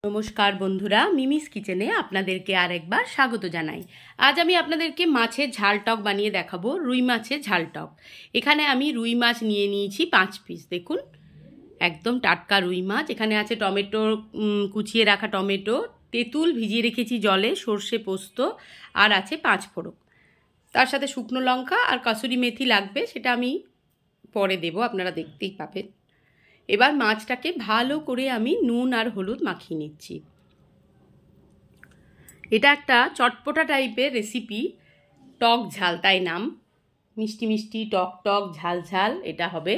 নমস্কার বন্ধুরা, মিমিস কিচেনে আপনাদেরকে আরেকবার স্বাগত জানাই। আজ আমি আপনাদেরকে মাছের ঝাল টক বানিয়ে দেখাবো, রুই মাছের ঝাল টক। এখানে আমি রুই মাছ নিয়ে নিয়েছি 5 পিস। দেখুন, একদম টাটকা রুই মাছ। এখানে আছে টমেটো, কুচিয়ে রাখা টমেটো, তেঁতুল ভিজিয়ে রেখেছি জলে, সর্ষে পোস্ত, আর আছে 5 ফোড়ন। তার সাথে শুকনো লঙ্কা আর কাসুরি মেথি লাগবে, সেটা আমি পরে দেবো, আপনারা দেখতেই পাবেন। এবার মাছটাকে ভালো করে আমি নুন আর হলুদ মাখিয়ে নিচ্ছি। এটা একটা চটপটা টাইপের রেসিপি, টক ঝাল, তাই নাম। মিষ্টি মিষ্টি, টক টক, ঝাল ঝাল এটা হবে।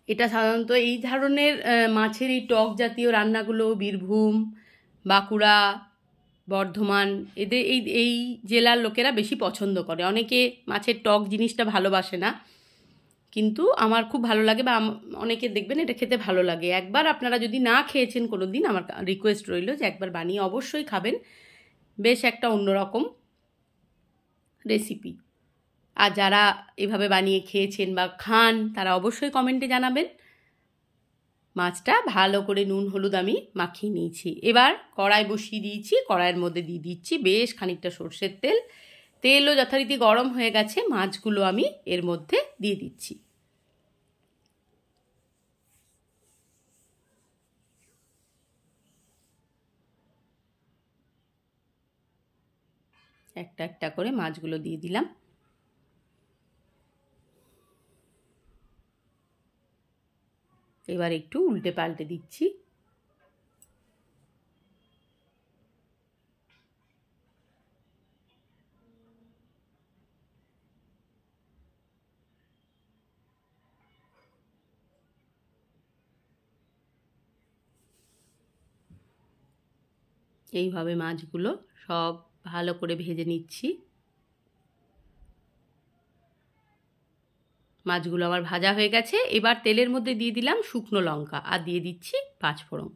এটা সাধারণত এই ধরনের মাছের এই টক জাতীয় রান্নাগুলো বীরভূম, বাঁকুড়া, বর্ধমান, এদের এই জেলার লোকেরা বেশি পছন্দ করে। অনেকে মাছের টক জিনিসটা ভালোবাসে না, কিন্তু আমার খুব ভালো লাগে, বা অনেকে দেখবেন এটা খেতে ভালো লাগে। একবার আপনারা যদি না খেয়েছেন কোনো দিন, আমার রিকোয়েস্ট রইল যে একবার বানিয়ে অবশ্যই খাবেন। বেশ একটা অন্যরকম রেসিপি। আর যারা এভাবে বানিয়ে খেয়েছেন বা খান, তারা অবশ্যই কমেন্টে জানাবেন। মাছটা ভালো করে নুন হলুদ আমি মাখিয়ে নিয়েছি। এবার কড়াই বসিয়ে দিয়েছি, কড়াইয়ের মধ্যে দিয়ে দিচ্ছি বেশ খানিকটা সর্ষের তেল। তেলও যথারীতি গরম হয়ে গেছে, মাছগুলো আমি এর মধ্যে দিয়ে দিচ্ছি। একটা একটা করে মাছগুলো দিয়ে দিলাম। এবার একটু উল্টে পাল্টে দিচ্ছি। এইভাবে মাছগুলো সব ভালো করে ভেজে নিচ্ছি। মাছগুলো আমার ভাজা হয়ে গেছে। এবার তেলের মধ্যে দিয়ে দিলাম শুকনো লঙ্কা, আর দিয়ে দিচ্ছি 5 ফোড়ন,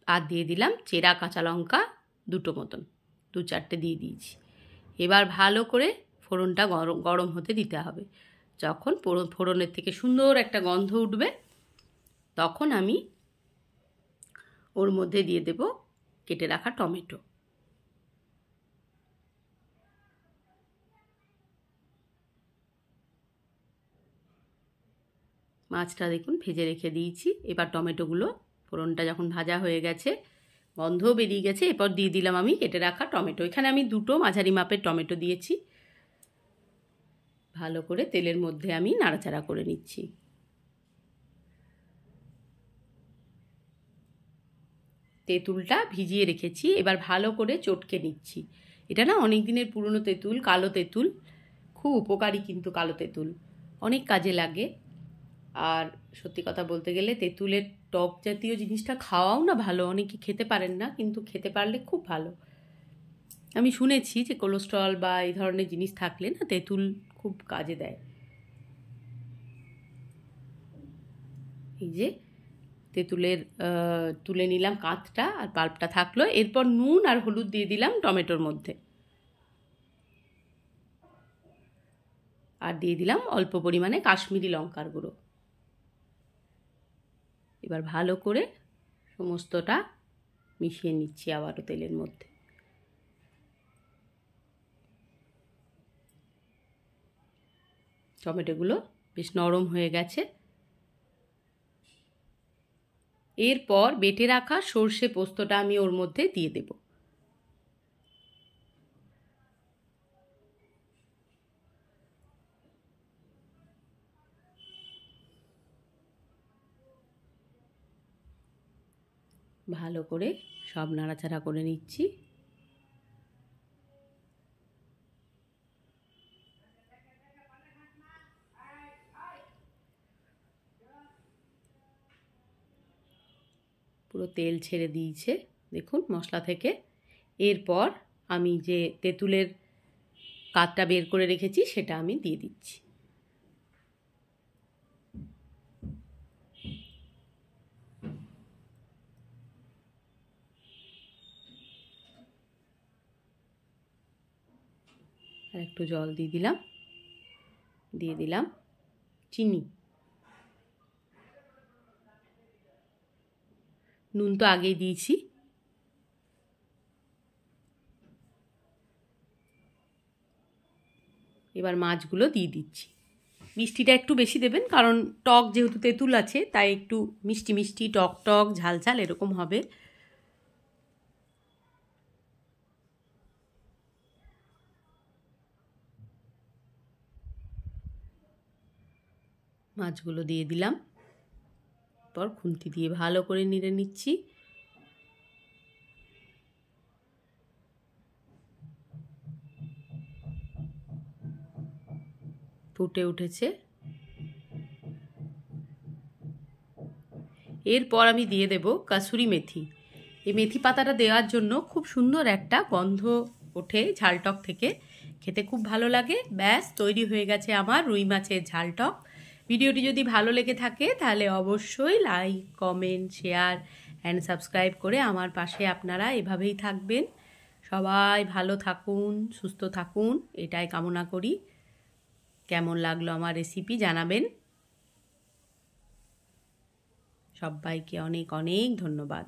আর দিয়ে দিলাম চেরা কাঁচা লঙ্কা দুটো মতন, 2-4টে দিয়ে দিয়েছি। এবার ভালো করে ফোড়নটা গরম হতে দিতে হবে। যখন ফোড়নের থেকে সুন্দর একটা গন্ধ উঠবে, তখন আমি ওর মধ্যে দিয়ে দেব কেটে রাখা টমেটো। মাছটা দেখুন ভেজে রেখে দিয়েছি। এবার টমেটোগুলো, ফোড়নটা যখন ভাজা হয়ে গেছে, গন্ধও বেরিয়ে গেছে, এরপর দিয়ে দিলাম আমি কেটে রাখা টমেটো। এখানে আমি 2টো মাঝারি মাপের টমেটো দিয়েছি। ভালো করে তেলের মধ্যে আমি নাড়াচাড়া করে নিচ্ছি। তেঁতুলটা ভিজিয়ে রেখেছি, এবার ভালো করে চটকে নিচ্ছি। এটা না অনেক দিনের পুরনো তেঁতুল, কালো তেঁতুল, খুব উপকারী কিন্তু কালো তেঁতুল, অনেক কাজে লাগে। আর সত্যি কথা বলতে গেলে তেঁতুলের টক জাতীয় জিনিসটা খাওয়াও না ভালো, অনেকে খেতে পারেন না, কিন্তু খেতে পারলে খুব ভালো। আমি শুনেছি যে কোলেস্ট্রল বা এই ধরনের জিনিস থাকলে না তেঁতুল খুব কাজে দেয়। এই যে তেঁতুলের তুলে নিলাম কাঁচটা, আর পাল্পটা থাকলো। এরপর নুন আর হলুদ দিয়ে দিলাম টমেটোর মধ্যে, আর দিয়ে দিলাম অল্প পরিমাণে কাশ্মীরি লঙ্কার গুঁড়ো। এবার ভালো করে সমস্তটা মিশিয়ে নিচ্ছি আবারও তেলের মধ্যে। টমেটোগুলো বেশ নরম হয়ে গেছে। এরপর বেটে রাখা সর্ষে পোস্তটা আমি ওর মধ্যে দিয়ে দেব। ভালো করে সব নাড়াচাড়া করে নিচ্ছি। পুরো তেল ছেড়ে দিয়েছে দেখুন মশলা থেকে। এরপর আমি যে তেঁতুলের কাঠটা বের করে রেখেছি সেটা আমি দিয়ে দিচ্ছি। আর একটু জল দিয়ে দিলাম চিনি। নুন তো আগেই দিয়েছি। এবার মাছগুলো দিয়ে দিচ্ছি। মিষ্টিটা একটু বেশি দেবেন, কারণ টক যেহেতু তেঁতুল আছে তাই একটু মিষ্টি মিষ্টি টক টক ঝাল ঝাল এরকম হবে। মাছগুলো দিয়ে দিলাম, পর খুন্তি দিয়ে ভালো করে নেড়ে নিচ্ছি। ফুটে উঠেছে। এরপর আমি দিয়ে দেব কাসুরি মেথি। এই মেথি পাতাটা দেওয়ার জন্য খুব সুন্দর একটা গন্ধ ওঠে ঝালটক থেকে, খেতে খুব ভালো লাগে। ব্যাস তৈরি হয়ে গেছে আমার রুই মাছের ঝালটক। ভিডিওটি যদি ভালো লেগে থাকে তাহলে অবশ্যই like, comment, share and subscribe করে আমার পাশে আপনারা এভাবেই থাকবেন। সবাই ভালো থাকুন, সুস্থ থাকুন, এটাই কামনা করি। কেমন লাগলো আমার রেসিপি জানাবেন। সবাইকে অনেক অনেক ধন্যবাদ।